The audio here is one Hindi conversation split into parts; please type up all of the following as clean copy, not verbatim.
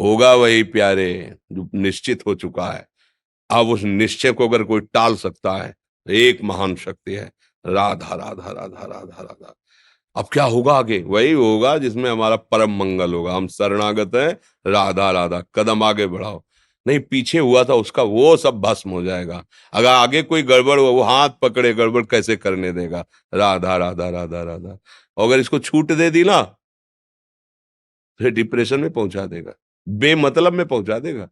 होगा वही प्यारे जो निश्चित हो चुका है। अब उस निश्चय को अगर कोई टाल सकता है तो एक महान शक्ति है, राधा राधा राधा राधा राधा। अब क्या होगा आगे? वही होगा जिसमें हमारा परम मंगल होगा। हम शरणागत हैं, राधा राधा, कदम आगे बढ़ाओ। नहीं, पीछे हुआ था उसका वो सब भस्म हो जाएगा। अगर आगे कोई गड़बड़ हुआ, वो हाथ पकड़े गड़बड़ कैसे करने देगा? राधा राधा राधा राधा। और अगर इसको छूट दे दी ना, फिर डिप्रेशन में पहुंचा देगा, बेमतलब में पहुंचा देगा।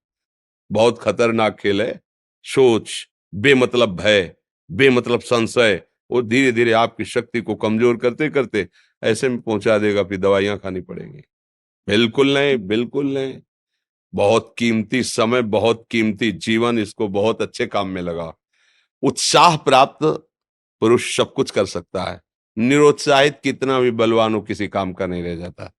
बहुत खतरनाक खेल है। सोच, बेमतलब भय, बेमतलब संशय, वो धीरे धीरे आपकी शक्ति को कमजोर करते करते ऐसे में पहुंचा देगा, फिर दवाइयां खानी पड़ेंगी। बिल्कुल नहीं, बिल्कुल नहीं। बहुत कीमती समय, बहुत कीमती जीवन, इसको बहुत अच्छे काम में लगा। उत्साह प्राप्त पुरुष सब कुछ कर सकता है। निरुत्साहित कितना भी बलवान हो, किसी काम का नहीं रह जाता।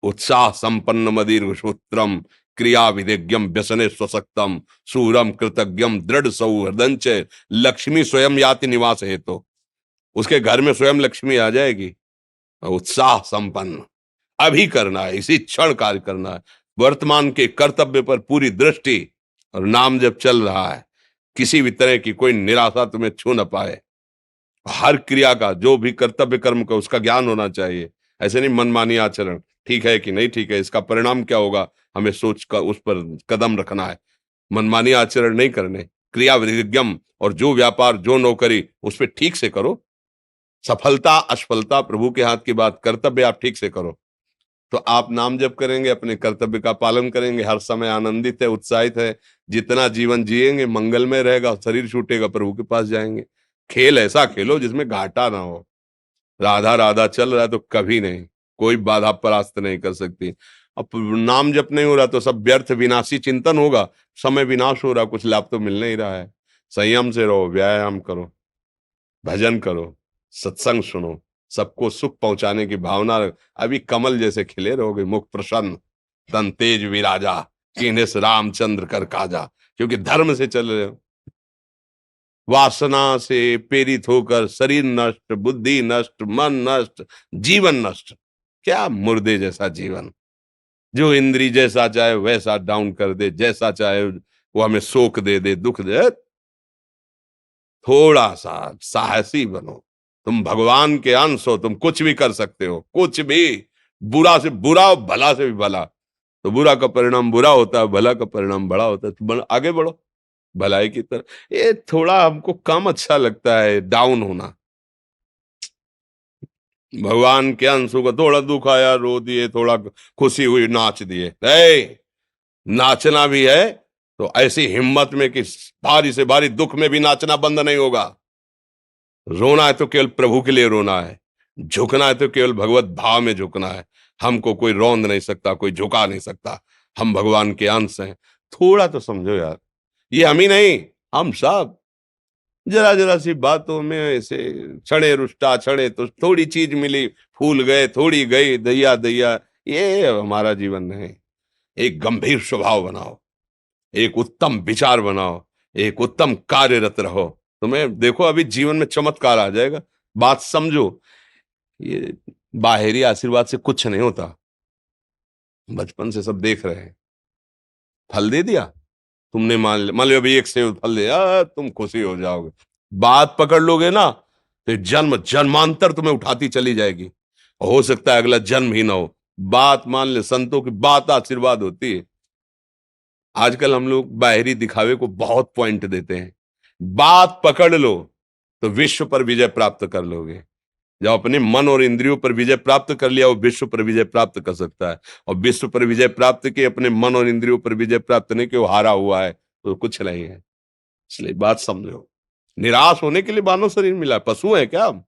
उत्साह संपन्न मदीर्घ सूत्रम, क्रिया विधिज्ञम व्यसने स्वसक्तम, सूरम कृतज्ञम दृढ़ सौहृदंच, लक्ष्मी स्वयं याति निवास हेतु। उसके घर में स्वयं लक्ष्मी आ जाएगी। उत्साह संपन्न, अभी करना है, इसी क्षण कार्य करना है। वर्तमान के कर्तव्य पर पूरी दृष्टि, और नाम जब चल रहा है, किसी भी तरह की कोई निराशा तुम्हें छू न पाए। हर क्रिया का, जो भी कर्तव्य कर्म का, उसका ज्ञान होना चाहिए। ऐसे नहीं मनमानी आचरण, ठीक है कि नहीं ठीक है, इसका परिणाम क्या होगा, हमें सोच कर उस पर कदम रखना है। मनमानी आचरण नहीं करने, क्रिया विधिज्ञम, और जो व्यापार जो नौकरी उस पर ठीक से करो। सफलता असफलता प्रभु के हाथ की बात, कर्तव्य आप ठीक से करो तो आप नाम जप करेंगे, अपने कर्तव्य का पालन करेंगे, हर समय आनंदित है, उत्साहित है। जितना जीवन जिएंगे मंगलमय रहेगा, शरीर छूटेगा प्रभु के पास जाएंगे। खेल ऐसा खेलो जिसमें घाटा ना हो। राधा राधा चल रहा है तो कभी नहीं, कोई बाधा परास्त नहीं कर सकती। अब नाम जप नहीं हो रहा तो सब व्यर्थ विनाशी चिंतन होगा। समय विनाश हो रहा, कुछ लाभ तो मिल नहीं रहा है। संयम से रहो, व्यायाम करो, भजन करो, सत्संग सुनो, सबको सुख पहुंचाने की भावना रख। अभी कमल जैसे खिले रहोगे, मुख प्रसन्न, तन तेज विराजा, कीन्हिस रामचंद्र कर काजा। क्योंकि धर्म से चल रहे हो। वासना से प्रेरित होकर शरीर नष्ट, बुद्धि नष्ट, मन नष्ट, जीवन नष्ट। क्या मुर्दे जैसा जीवन, जो इंद्री जैसा चाहे वैसा डाउन कर दे, जैसा चाहे वो हमें शोक दे दे, दुख दे। थोड़ा सा साहसी बनो। तुम भगवान के अंश हो, तुम कुछ भी कर सकते हो, कुछ भी। बुरा से बुरा और भला से भी भला। तो बुरा का परिणाम बुरा होता है, भला का परिणाम बड़ा होता है। तो आगे बढ़ो भलाई की तरफ। ये थोड़ा हमको कम अच्छा लगता है डाउन होना। भगवान के अंशों का थोड़ा दुख आया रो दिए, थोड़ा खुशी हुई नाच दिए। नाचना भी है तो ऐसी हिम्मत में कि भारी से भारी दुख में भी नाचना बंद नहीं होगा। रोना है तो केवल प्रभु के लिए रोना है, झुकना है तो केवल भगवत भाव में झुकना है। हमको कोई रौंद नहीं सकता, कोई झुका नहीं सकता। हम भगवान के अंश हैं। थोड़ा तो समझो यार, ये हम ही नहीं, हम सब जरा जरा सी बातों में ऐसे क्षणे रुष्टा क्षणे तो थोड़ी चीज मिली, फूल गए, थोड़ी गई, दैया दैया। ये हमारा जीवन नहीं। एक गंभीर स्वभाव बनाओ, एक उत्तम विचार बनाओ, एक उत्तम कार्यरत रहो। तुम्हें देखो अभी जीवन में चमत्कार आ जाएगा। बात समझो, ये बाहरी आशीर्वाद से कुछ नहीं होता। बचपन से सब देख रहे हैं। फल दे दिया, तुमने मान लो अभी एक सेब फल दिया, तुम खुशी हो जाओगे। बात पकड़ लोगे ना तो जन्म जन्मांतर तुम्हें उठाती चली जाएगी। हो सकता है अगला जन्म ही ना हो। बात मान ले, संतों की बात आशीर्वाद होती है। आजकल हम लोग बाहरी दिखावे को बहुत पॉइंट देते हैं। बात पकड़ लो तो विश्व पर विजय प्राप्त कर लोगे। जब अपने मन और इंद्रियों पर विजय प्राप्त कर लिया, वो विश्व पर विजय प्राप्त कर सकता है। और विश्व पर विजय प्राप्त किए, अपने मन और इंद्रियों पर विजय प्राप्त नहीं कि वो हारा हुआ है तो कुछ नहीं है। इसलिए बात समझो। निराश होने के लिए मानव शरीर मिला, पशु है क्या हम?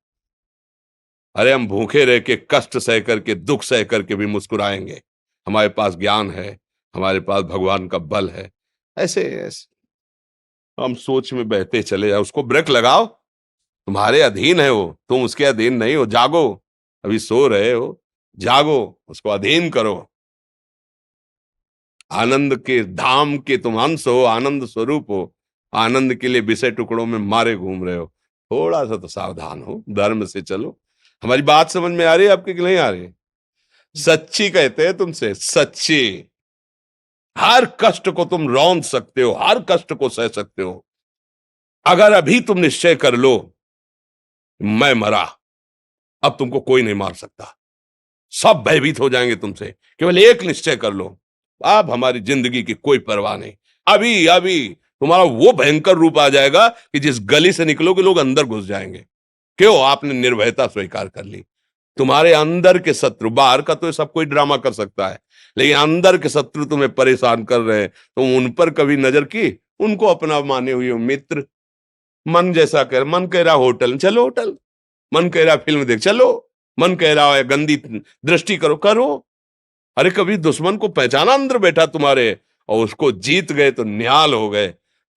अरे हम भूखे रह के, कष्ट सह करके, दुख सह करके भी मुस्कुराएंगे। हमारे पास ज्ञान है, हमारे पास भगवान का बल है। ऐसे ऐसे हम सोच में बहते चले जाओ, उसको ब्रेक लगाओ। तुम्हारे अधीन है वो, तुम उसके अधीन नहीं हो। जागो, अभी सो रहे हो, जागो, उसको अधीन करो। आनंद के धाम के तुम अंश हो, आनंद स्वरूप हो। आनंद के लिए विषय टुकड़ों में मारे घूम रहे हो। थोड़ा सा तो सावधान हो, धर्म से चलो। हमारी बात समझ में आ रही है आपके कि नहीं आ रही? सच्ची कहते हैं तुमसे, सच्ची। हर कष्ट को तुम रौंद सकते हो, हर कष्ट को सह सकते हो। अगर अभी तुम निश्चय कर लो मैं मरा, अब तुमको कोई नहीं मार सकता, सब भयभीत हो जाएंगे तुमसे। केवल एक निश्चय कर लो, अब हमारी जिंदगी की कोई परवाह नहीं। अभी अभी तुम्हारा वो भयंकर रूप आ जाएगा कि जिस गली से निकलोगे लोग अंदर घुस जाएंगे। क्यों? आपने निर्भयता स्वीकार कर ली। तुम्हारे अंदर के शत्रु, बाहर का तो सब कोई ड्रामा कर सकता है, लेकिन अंदर के शत्रु तुम्हें परेशान कर रहे हैं, तुम उन पर कभी नजर की? उनको अपना माने हुए हो मित्र। मन जैसा कर, मन कह रहा होटल चलो होटल, मन कह रहा फिल्म देख चलो, मन कह रहा है गंदी दृष्टि करो करो। अरे कभी दुश्मन को पहचाना अंदर बैठा तुम्हारे, और उसको जीत गए तो निहाल हो गए,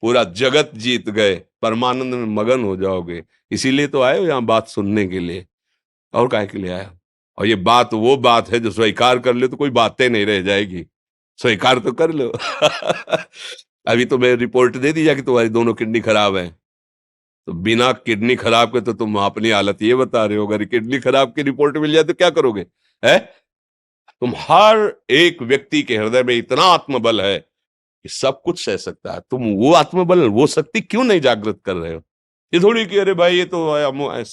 पूरा जगत जीत गए, परमानंद में मगन हो जाओगे। इसीलिए तो आए हो यहाँ बात सुनने के लिए, और काहे के लिए आया? और ये बात वो बात है जो स्वीकार कर ले तो कोई बातें नहीं रह जाएगी, स्वीकार तो कर लो। अभी तो मैं रिपोर्ट दे दी जा कि तुम्हारी दोनों किडनी खराब है, तो बिना किडनी खराब के तो तुम अपनी हालत ये बता रहे हो, अगर किडनी खराब की रिपोर्ट मिल जाए तो क्या करोगे? है? तुम हर एक व्यक्ति के हृदय में इतना आत्मबल है कि सब कुछ सह सकता है। तुम वो आत्मबल, वो शक्ति क्यों नहीं जागृत कर रहे हो? ये थोड़ी कि अरे भाई ये तो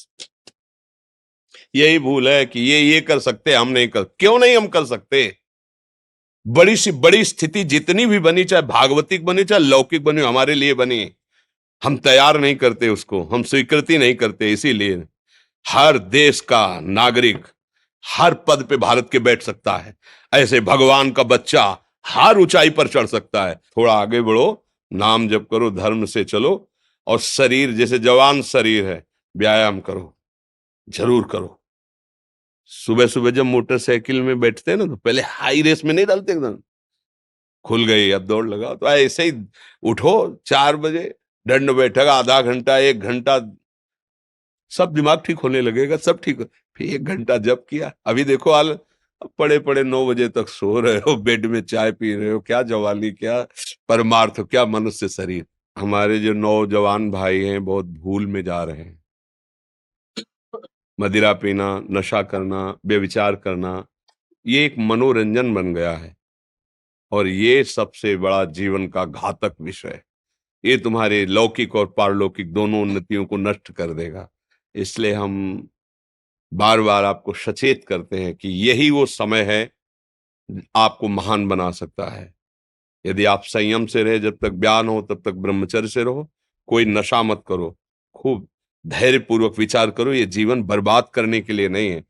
यही भूल है कि ये कर सकते हम नहीं कर, क्यों नहीं हम कर सकते? बड़ी सी बड़ी स्थिति जितनी भी बनी, चाहे भागवतिक बनी चाहे लौकिक बनी, हमारे लिए बनी, हम तैयार नहीं करते उसको, हम स्वीकृति नहीं करते। इसीलिए हर देश का नागरिक हर पद पे भारत के बैठ सकता है, ऐसे भगवान का बच्चा हर ऊंचाई पर चढ़ सकता है। थोड़ा आगे बढ़ो, नाम जप करो, धर्म से चलो, और शरीर जैसे जवान शरीर है, व्यायाम करो, जरूर करो। सुबह सुबह जब मोटरसाइकिल में बैठते हैं ना, तो पहले हाई रेस में नहीं डालते, एकदम खुल गई अब दौड़ लगाओ, तो ऐसे ही उठो 4 बजे, दंड बैठक आधा घंटा 1 घंटा, सब दिमाग ठीक होने लगेगा, सब ठीक हो। फिर 1 घंटा जब किया, अभी देखो हाल, पड़े पड़े 9 बजे तक सो रहे हो, बेड में चाय पी रहे हो, क्या जवानी, क्या परमार्थ, क्या मनुष्य शरीर। हमारे जो नौजवान भाई हैं बहुत भूल में जा रहे हैं, मदिरा पीना, नशा करना, व्यभिचार करना, ये एक मनोरंजन बन गया है, और ये सबसे बड़ा जीवन का घातक विषय है। ये तुम्हारे लौकिक और पारलौकिक दोनों उन्नतियों को नष्ट कर देगा। इसलिए हम बार बार आपको सचेत करते हैं कि यही वो समय है आपको महान बना सकता है। यदि आप संयम से रहे, जब तक ज्ञान हो तब तक ब्रह्मचर्य से रहो, कोई नशा मत करो, खूब धैर्य पूर्वक विचार करो। ये जीवन बर्बाद करने के लिए नहीं है,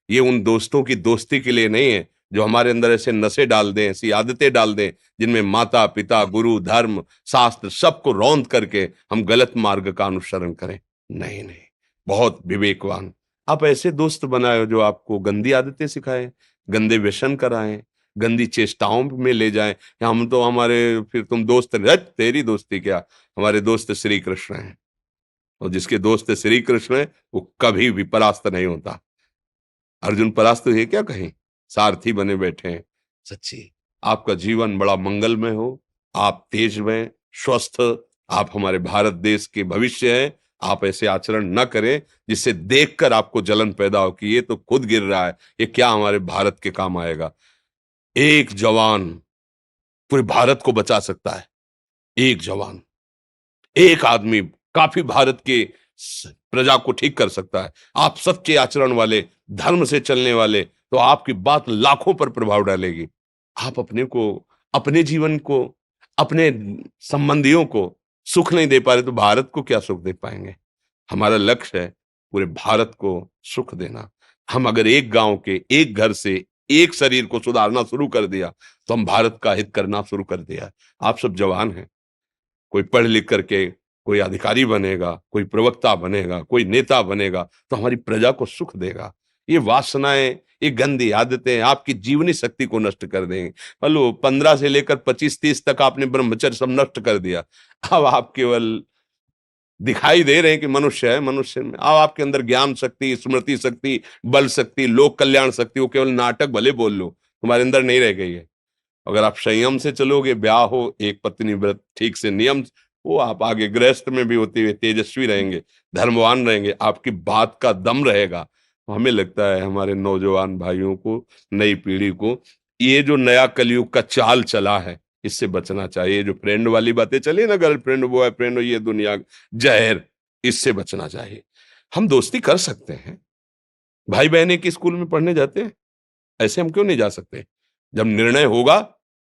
ये उन दोस्तों की दोस्ती के लिए नहीं है जो हमारे अंदर ऐसे नशे डाल दें, ऐसी आदतें डाल दें जिनमें माता पिता गुरु धर्म शास्त्र सबको रौंद करके हम गलत मार्ग का अनुसरण करें। नहीं नहीं, बहुत विवेकवान। आप ऐसे दोस्त बनाए हो जो आपको गंदी आदतें सिखाएं, गंदे व्यसन कराएं, गंदी चेष्टाओं में ले जाएं। हम तो हमारे, फिर तुम दोस्त नहीं, तेरी दोस्ती क्या, हमारे दोस्त श्री कृष्ण हैं, और जिसके दोस्त श्री कृष्ण है वो कभी भी परास्त नहीं होता। अर्जुन परास्त है क्या कहीं? सारथी बने बैठे हैं। सच्ची आपका जीवन बड़ा मंगलमय हो, आप तेज में स्वस्थ, आप हमारे भारत देश के भविष्य हैं। आप ऐसे आचरण न करें जिससे देखकर आपको जलन पैदा हो कि ये तो खुद गिर रहा है, ये क्या हमारे भारत के काम आएगा। एक जवान पूरे भारत को बचा सकता है, एक जवान, एक आदमी काफी भारत के प्रजा को ठीक कर सकता है। आप सच्चे आचरण वाले, धर्म से चलने वाले, तो आपकी बात लाखों पर प्रभाव डालेगी। आप अपने को, अपने जीवन को, अपने संबंधियों को सुख नहीं दे पा रहे तो भारत को क्या सुख दे पाएंगे? हमारा लक्ष्य है पूरे भारत को सुख देना। हम अगर एक गांव के, एक घर से, एक शरीर को सुधारना शुरू कर दिया तो हम भारत का हित करना शुरू कर दिया। आप सब जवान हैं, कोई पढ़ लिख करके कोई अधिकारी बनेगा, कोई प्रवक्ता बनेगा, कोई नेता बनेगा तो हमारी प्रजा को सुख देगा। ये वासनाएं, ये गंदी आदतें आपकी जीवनी शक्ति को नष्ट कर देंगे। लो 15 से लेकर 25-30 तक आपने ब्रह्मचर्य सब नष्ट कर दिया, अब आप केवल दिखाई दे रहे हैं कि मनुष्य है, मनुष्य में अब आपके अंदर ज्ञान शक्ति, स्मृति शक्ति, बल शक्ति, लोक कल्याण शक्ति, वो केवल नाटक भले बोल लो, तुम्हारे अंदर नहीं रह गई है। अगर आप संयम से चलोगे, ब्याह हो, एक पत्नी व्रत ठीक से नियम, वो आप आगे गृहस्थ में भी होते हुए तेजस्वी रहेंगे, धर्मवान रहेंगे, आपकी बात का दम रहेगा। तो हमें लगता है हमारे नौजवान भाइयों को, नई पीढ़ी को, ये जो नया कलयुग का चाल चला है इससे बचना चाहिए। जो फ्रेंड वाली बातें चली ना, गर्लफ्रेंड बॉयफ्रेंड, ये दुनिया जहर, इससे बचना चाहिए। हम दोस्ती कर सकते हैं, भाई बहन एक ही स्कूल में पढ़ने जाते हैं, ऐसे हम क्यों नहीं जा सकते? जब निर्णय होगा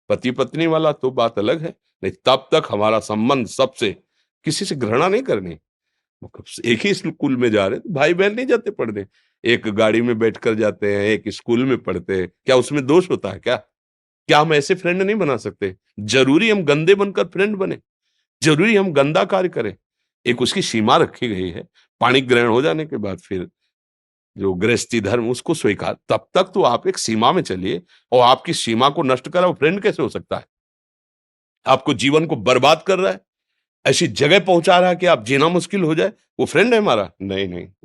पति पत्नी वाला तो बात अलग है, नहीं तब तक हमारा संबंध सबसे, किसी से घृणा नहीं करनी। एक ही स्कूल में जा रहे तो भाई बहन नहीं जाते पढ़ने, एक गाड़ी में बैठकर जाते हैं, एक स्कूल में पढ़ते हैं, क्या उसमें दोष होता है क्या? क्या हम ऐसे फ्रेंड नहीं बना सकते? जरूरी हम गंदे बनकर फ्रेंड बने? जरूरी हम गंदा कार्य करें? एक उसकी सीमा रखी गई है। पाणी ग्रहण हो जाने के बाद फिर जो गृहस्थी धर्म उसको स्वीकार, तब तक तो आप एक सीमा में चलिए, और आपकी सीमा को नष्ट करा वो फ्रेंड कैसे हो सकता है? आपको जीवन को बर्बाद कर रहा है, ऐसी जगह पहुंचा रहा है कि आप जीना मुश्किल हो जाए, वो फ्रेंड है हमारा? नहीं नहीं।